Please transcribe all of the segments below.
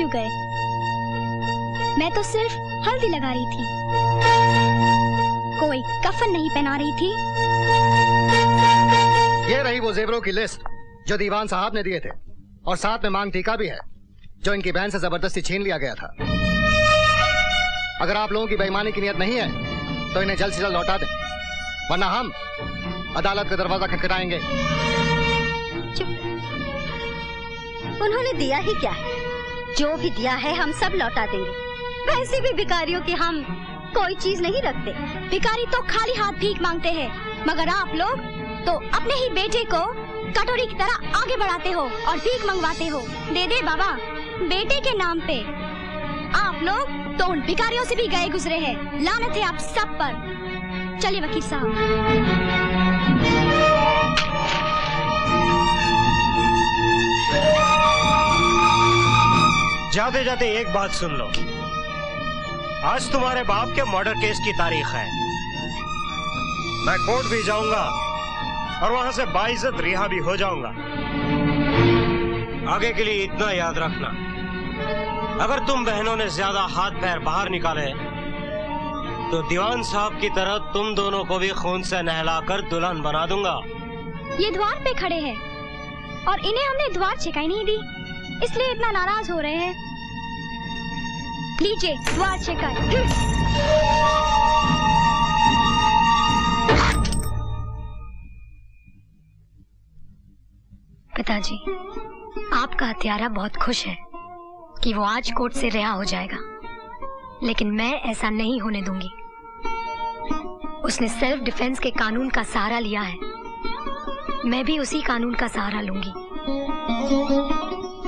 क्यों गए? मैं तो सिर्फ हल्दी लगा रही थी, कोई कफन नहीं पहना रही थी। ये रही वो जेवरों की लिस्ट जो दीवान साहब ने दिए थे, और साथ में मांग टीका भी है जो इनकी बहन से जबरदस्ती छीन लिया गया था। अगर आप लोगों की बेईमानी की नियत नहीं है तो इन्हें जल्द से जल्द लौटा दें, वरना हम अदालत का दरवाजा खटखटाएंगे। उन्होंने दिया ही क्या है? जो भी दिया है हम सब लौटा देंगे। वैसे भी भिखारियों की हम कोई चीज नहीं रखते। भिखारी तो खाली हाथ भीख मांगते हैं, मगर आप लोग तो अपने ही बेटे को कटोरी की तरह आगे बढ़ाते हो और भीख मंगवाते हो। दे दे बाबा, बेटे के नाम पे आप लोग तो उन भिखारियों से भी गए गुजरे हैं। लानत है आप सब पर। चलिए वकील साहब। जाते जाते एक बात सुन लो, आज तुम्हारे बाप के मर्डर केस की तारीख है। मैं कोर्ट भी जाऊंगा और वहां से बाइज्जत रिहा भी हो जाऊंगा। आगे के लिए इतना याद रखना, अगर तुम बहनों ने ज्यादा हाथ पैर बाहर निकाले तो दीवान साहब की तरह तुम दोनों को भी खून से नहलाकर दुल्हन बना दूंगा। ये द्वार पे खड़े हैं और इन्हें हमने द्वार छिकाई नहीं दी, इसलिए इतना नाराज हो रहे हैं। लीजिए द्वार छिकाई। पिताजी, आपका हत्यारा बहुत खुश है कि वो आज कोर्ट से रिहा हो जाएगा, लेकिन मैं ऐसा नहीं होने दूंगी। उसने सेल्फ डिफेंस के कानून का सहारा लिया है, मैं भी उसी कानून का सहारा लूंगी,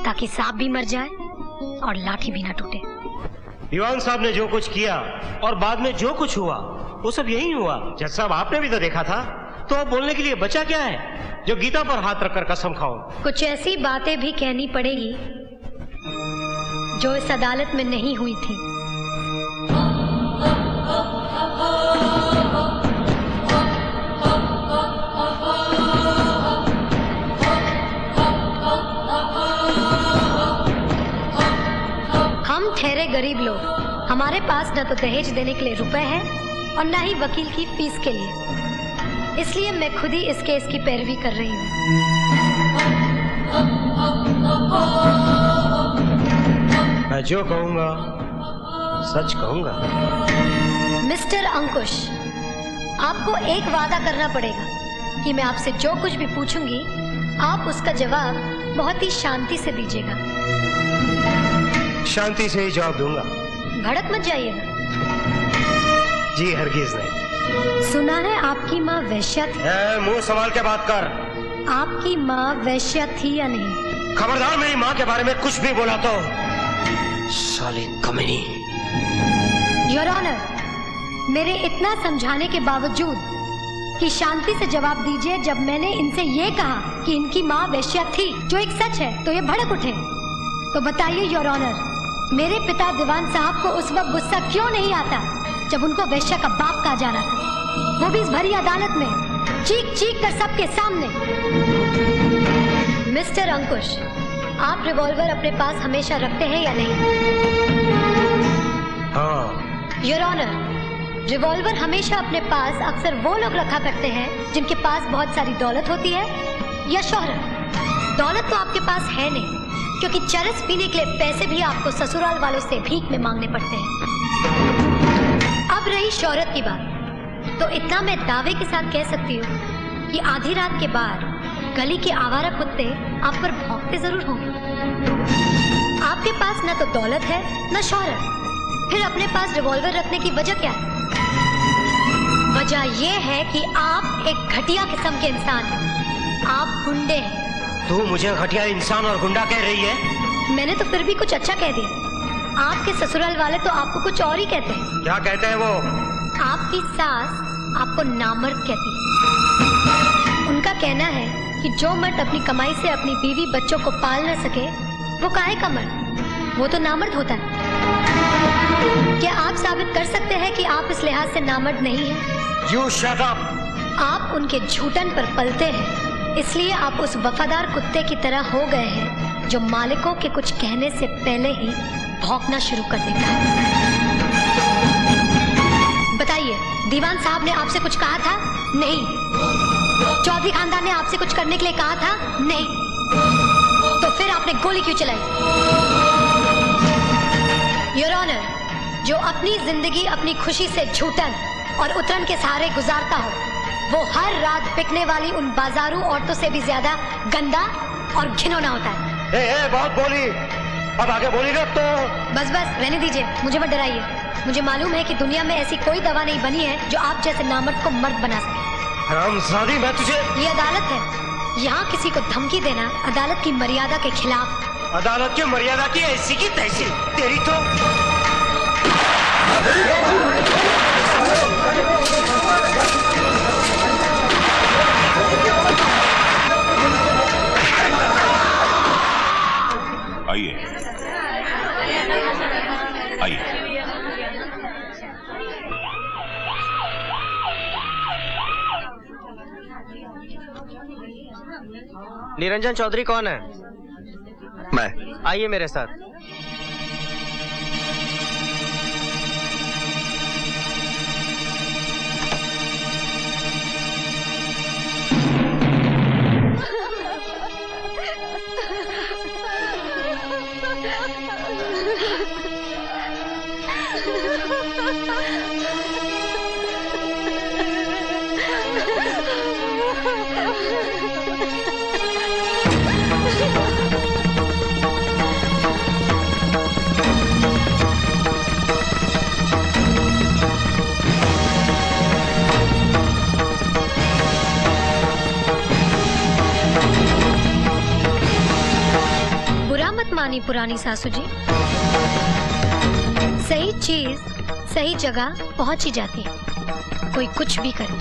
ताकि सांप भी मर जाए और लाठी भी ना टूटे। दीवान साहब ने जो कुछ किया और बाद में जो कुछ हुआ वो सब यही हुआ। जज साहब, आपने भी तो देखा था, तो अब बोलने के लिए बचा क्या है जो गीता पर हाथ रखकर कसम खाऊं? कुछ ऐसी बातें भी कहनी पड़ेगी जो इस अदालत में नहीं हुई थी। हम ठहरे गरीब लोग, हमारे पास न तो दहेज देने के लिए रुपए हैं और न ही वकील की फीस के लिए, इसलिए मैं खुद ही इस केस की पैरवी कर रही हूँ। मैं जो कहूँगा सच कहूँगा। मिस्टर अंकुश, आपको एक वादा करना पड़ेगा कि मैं आपसे जो कुछ भी पूछूंगी आप उसका जवाब बहुत ही शांति से दीजिएगा। शांति से ही जवाब दूंगा। भड़क मत जाइएगा। जी हरगिज नहीं। सुना है आपकी माँ वैश्या थी। मुंह संभाल के बात कर। आपकी माँ वैश्या थी या नहीं? खबरदार मेरी माँ के बारे में कुछ भी बोला तो साली कमीनी। योर ऑनर, मेरे इतना समझाने के बावजूद कि शांति से जवाब दीजिए, जब मैंने इनसे ये कहा कि इनकी माँ वैश्या थी, जो एक सच है, तो ये भड़क उठे। तो बताइए योर ऑनर, मेरे पिता दीवान साहब को उस वक्त गुस्सा क्यों नहीं आता जब उनको वैश्या का बाप कहा जा रहा था, वो भी इस भरी अदालत में, चीख चीख कर सबके सामने। मिस्टर अंकुश, आप रिवॉल्वर अपने पास हमेशा रखते हैं या नहीं? हाँ। योर ऑनर, रिवॉल्वर हमेशा अपने पास अक्सर वो लोग रखा करते हैं जिनके पास बहुत सारी दौलत होती है या शोहरत। दौलत तो आपके पास है नहीं, क्योंकि चरस पीने के लिए पैसे भी आपको ससुराल वालों से भीख में मांगने पड़ते हैं। अब रही शोहरत की बात, तो इतना मैं दावे के साथ कह सकती हूँ कि आधी रात के बाद गली के आवारा कुत्ते आप पर भौंकते जरूर होंगे। आपके पास न तो दौलत है न शोहरत, फिर अपने पास रिवॉल्वर रखने की वजह क्या है? वजह यह है कि आप एक घटिया किस्म के इंसान हैं, आप गुंडे हैं। तू मुझे घटिया इंसान और गुंडा कह रही है? मैंने तो फिर भी कुछ अच्छा कह दिया। आपके ससुराल वाले तो आपको कुछ और ही कहते हैं। क्या कहते हैं वो? आपकी सास आपको नामर्द कहती है। उनका कहना है कि जो मर्द अपनी कमाई से अपनी बीवी बच्चों को पाल न सके वो काहे का मर्द, वो तो नामर्द होता है। क्या आप साबित कर सकते हैं कि आप इस लिहाज से नामर्द नहीं हैं? You shut up! आप उनके झूठन पर पलते हैं, इसलिए आप उस वफादार कुत्ते की तरह हो गए हैं जो मालिकों के कुछ कहने से पहले ही भौंकना शुरू कर देता है। बताइए, दीवान साहब ने आपसे कुछ कहा था? नहीं। चौधरी खानदान ने आपसे कुछ करने के लिए कहा था? नहीं। तो फिर आपने गोली क्यों चलाई? योर ऑनर, जो अपनी जिंदगी अपनी खुशी से झूठन और उतरन के सहारे गुजारता हो, वो हर रात बिकने वाली उन बाजारू औरतों से भी ज्यादा गंदा और घिनौना होता है। बहुत बोली, अब आगे बोलेगा तो बस रहने दीजिए, मुझे मत डराइए। मुझे मालूम है कि दुनिया में ऐसी कोई दवा नहीं बनी है जो आप जैसे नामर्द को मर्द बना सके। हरामजादी, मैं तुझे... ये अदालत है, यहाँ किसी को धमकी देना अदालत की मर्यादा के खिलाफ। अदालत की मर्यादा की ऐसी की तैसी, तेरी तो... आइए आइए। निरंजन चौधरी कौन है? मैं। आइए मेरे साथ। मानी पुरानी सासू जी, सही चीज सही जगह पहुंच ही जाती है, कोई कुछ भी करे।